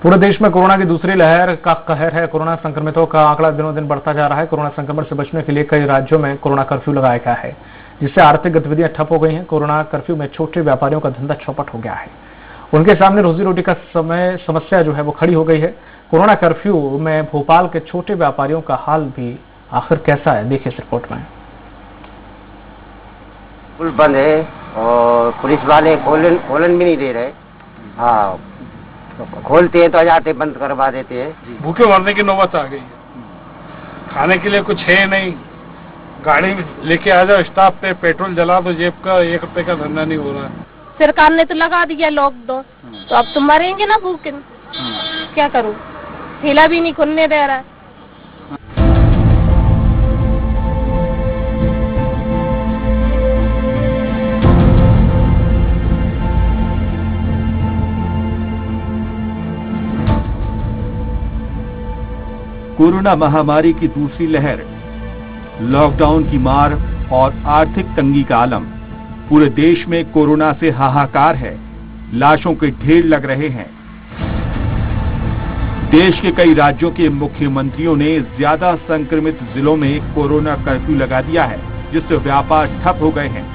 पूरे देश में कोरोना की दूसरी लहर का कहर है। कोरोना संक्रमितों का आंकड़ा दिनों दिन बढ़ता जा रहा है। कोरोना संक्रमण से बचने के लिए कई राज्यों में कोरोना कर्फ्यू लगाया गया है, जिससे आर्थिक गतिविधियां ठप हो गई हैं। कोरोना कर्फ्यू में छोटे व्यापारियों का धंधा चौपट हो गया है। उनके सामने रोजी रोटी का समस्या जो है वो खड़ी हो गई है। कोरोना कर्फ्यू में भोपाल के छोटे व्यापारियों का हाल भी आखिर कैसा है, देखिए इस रिपोर्ट में। पुल बंद है और पुलिस वाले खोलन भी नहीं दे रहे। हाँ, खोलते हैं तो आ जाते, बंद करवा देते हैं। भूखे मरने की नौबत आ गई है। खाने के लिए कुछ है नहीं, गाड़ी लेके आ जाओ स्टाफ पे, पेट्रोल जला दो, जेब का 1 रुपए का धंधा नहीं हो रहा है। सरकार ने तो लगा दिया लॉकडाउन, तो अब तो मरेंगे ना भूखे। क्या करूं, ठेला भी नहीं खुलने दे रहा है। कोरोना महामारी की दूसरी लहर, लॉकडाउन की मार और आर्थिक तंगी का आलम। पूरे देश में कोरोना से हाहाकार है, लाशों के ढेर लग रहे हैं। देश के कई राज्यों के मुख्यमंत्रियों ने ज्यादा संक्रमित जिलों में कोरोना कर्फ्यू लगा दिया है, जिससे व्यापार ठप हो गए हैं।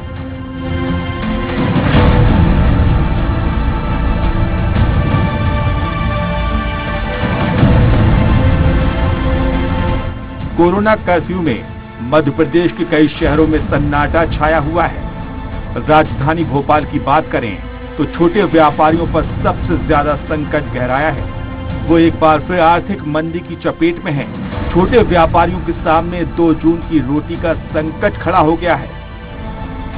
कोरोना कर्फ्यू में मध्य प्रदेश के कई शहरों में सन्नाटा छाया हुआ है। राजधानी भोपाल की बात करें तो छोटे व्यापारियों पर सबसे ज्यादा संकट गहराया है। वो एक बार फिर आर्थिक मंदी की चपेट में है। छोटे व्यापारियों के सामने 2 जून की रोटी का संकट खड़ा हो गया है।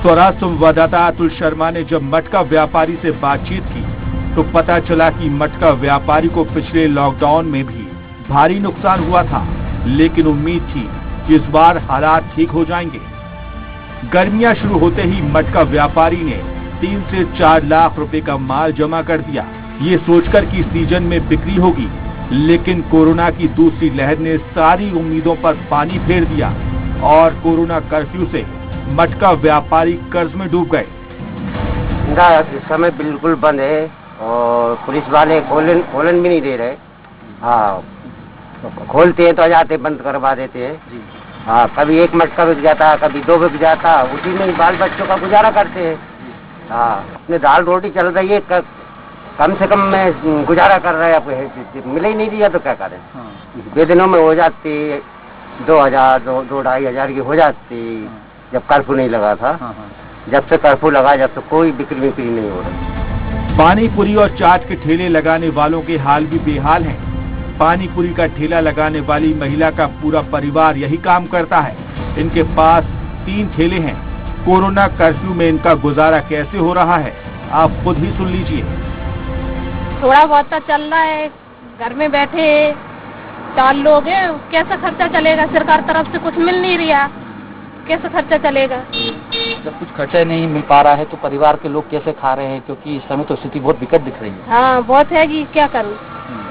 स्वराज संवाददाता अतुल शर्मा ने जब मटका व्यापारी से बातचीत की तो पता चला कि मटका व्यापारी को पिछले लॉकडाउन में भी भारी नुकसान हुआ था, लेकिन उम्मीद थी कि इस बार हालात ठीक हो जाएंगे। गर्मियां शुरू होते ही मटका व्यापारी ने 3 से 4 लाख रुपए का माल जमा कर दिया, ये सोचकर कि सीजन में बिक्री होगी। लेकिन कोरोना की दूसरी लहर ने सारी उम्मीदों पर पानी फेर दिया और कोरोना कर्फ्यू से मटका व्यापारी कर्ज में डूब गए। इस समय बिल्कुल बंद है और पुलिस वाले खोलन भी नहीं दे रहे। हाँ, खोलते हैं तो आ जाते, बंद करवा देते हैं। हाँ, कभी 1 मटका बिक जाता, कभी 2 बिक जाता, उसी में बाल बच्चों का गुजारा करते हैं। हाँ, अपने दाल रोटी चल रही है, कम से कम में गुजारा कर रहे हैं। मिले ही नहीं दिया तो क्या करें। बेदिनों में हो जाती 2000 2-2500 की हो जाती, जब कर्फ्यू नहीं लगा था। जब से कर्फ्यू लगा, जब से कोई बिक्री नहीं हो रही। पानी पूरी और चाट के ठेले लगाने वालों के हाल भी बेहाल हैं। पानी पूरी का ठेला लगाने वाली महिला का पूरा परिवार यही काम करता है। इनके पास 3 ठेले हैं। कोरोना कर्फ्यू में इनका गुजारा कैसे हो रहा है, आप खुद ही सुन लीजिए। थोड़ा बहुत तो चल रहा है, घर में बैठे 4 लोग हैं, कैसा खर्चा चलेगा? सरकार तरफ से कुछ मिल नहीं रहा, कैसा खर्चा चलेगा? जब कुछ खर्चा नहीं मिल पा रहा है तो परिवार के लोग कैसे खा रहे हैं, क्योंकि इस समय तो स्थिति बहुत विकट दिख रही है। हाँ, बहुत है कि क्या करूँ,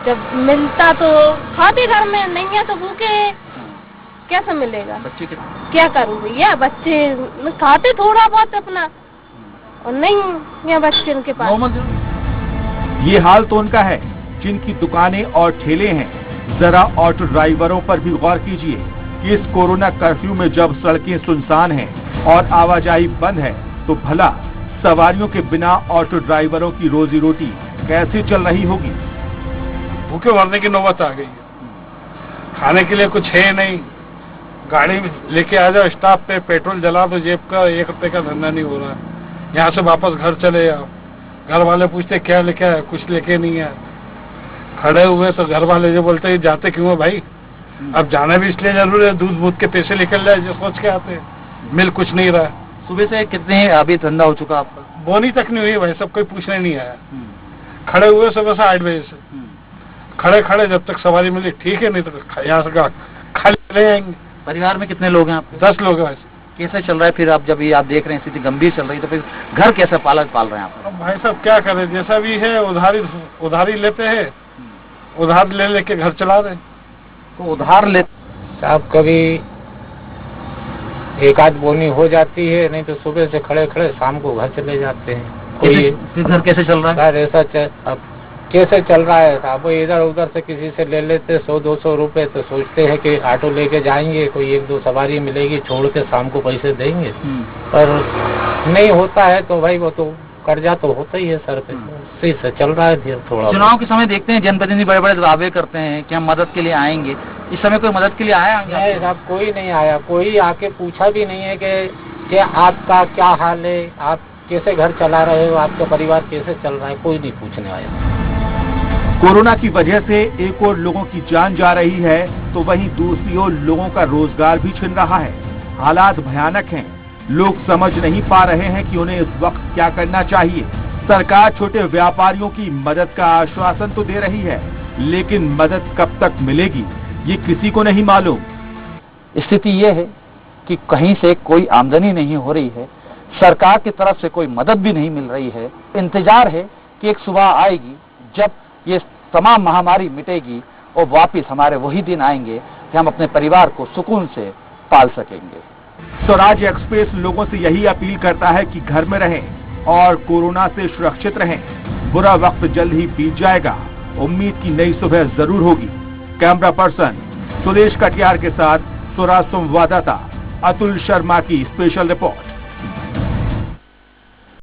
जब मिलता तो खाते, घर में नहीं है तो भूखे, कैसे मिलेगा? बच्चे क्या करूँ भैया, बच्चे खाते थोड़ा बहुत अपना, और नहीं है बच्चे उनके पास। ये हाल तो उनका है जिनकी दुकानें और ठेले हैं। जरा ऑटो ड्राइवरों पर भी गौर कीजिए कि इस कोरोना कर्फ्यू में जब सड़कें सुनसान हैं और आवाजाही बंद है तो भला सवारियों के बिना ऑटो ड्राइवरों की रोजी रोटी कैसे चल रही होगी। भूखे मरने की नौबत आ गई है। खाने के लिए कुछ है नहीं, गाड़ी लेके आ जाओ स्टाफ पे, पेट्रोल जला दो, जेब का 1 रुपए का धंधा नहीं हो रहा है। यहाँ से वापस घर चले जाओ, घर वाले पूछते क्या लेके आए, कुछ लेके नहीं आए। खड़े हुए तो घर वाले जो बोलते हैं जाते क्यों है भाई, अब जाना भी इसलिए जरूरी है, दूध के पैसे निकल जाए जो सोच के आते हैं। मिल कुछ नहीं रहा। सुबह से कितने अभी धंधा हो चुका आपका? बोनी तक नहीं हुई भाई, सब कोई पूछने नहीं आया। खड़े हुए सुबह से 8 बजे से, खड़े जब तक सवारी मिली ठीक है, नहीं तो यहाँ से खाली ले जाएंगे। परिवार में कितने लोग हैं आपके? 10 लोग हैं। कैसे चल रहा है फिर? आप जब ये आप देख रहे हैं स्थिति गंभीर चल रही है तो फिर घर कैसे पाल रहे हैं आप? अब भाई साहब क्या करें, जैसा भी है उधारी लेते हैं, उधार लेके घर चला रहे। तो उधार ले साहब, कभी 1 आध बोनी हो जाती है, नहीं तो सुबह से खड़े शाम को घर चले जाते हैं। फिर घर कैसे चल रहा है? ऐसा अब कैसे चल रहा है साहब, वो इधर उधर से किसी से ले लेते 100-200 रुपए, तो सोचते हैं कि ऑटो लेके जाएंगे, कोई 1-2 सवारी मिलेगी, छोड़ के शाम को पैसे देंगे। पर नहीं होता है तो भाई वो तो कर्जा तो होता ही है सर पे, उसी से चल रहा है धीरे थोड़ा। चुनाव के समय देखते हैं जनप्रतिनिधि बड़े बड़े दावे करते हैं कि हम मदद के लिए आएंगे। इस समय कोई मदद के लिए आया? नहीं साहब, कोई नहीं आया, कोई आके पूछा भी नहीं है कि आपका क्या हाल है, आप कैसे घर चला रहे हो, आपका परिवार कैसे चल रहा है, कोई नहीं पूछने आया। कोरोना की वजह से एक ओर लोगों की जान जा रही है तो वहीं दूसरी ओर लोगों का रोजगार भी छिन रहा है। हालात भयानक हैं। लोग समझ नहीं पा रहे हैं कि उन्हें इस वक्त क्या करना चाहिए। सरकार छोटे व्यापारियों की मदद का आश्वासन तो दे रही है, लेकिन मदद कब तक मिलेगी ये किसी को नहीं मालूम। स्थिति ये है कि कहीं से कोई आमदनी नहीं हो रही है, सरकार की तरफ से कोई मदद भी नहीं मिल रही है। इंतजार है कि एक सुबह आएगी जब ये तमाम महामारी मिटेगी और वापिस हमारे वही दिन आएंगे कि हम अपने परिवार को सुकून से पाल सकेंगे। स्वराज एक्सप्रेस लोगों से यही अपील करता है कि घर में रहें और कोरोना से सुरक्षित रहें। बुरा वक्त जल्द ही बीत जाएगा, उम्मीद की नई सुबह जरूर होगी। कैमरा पर्सन सुदेश कटियार के साथ स्वराज संवाददाता अतुल शर्मा की स्पेशल रिपोर्ट।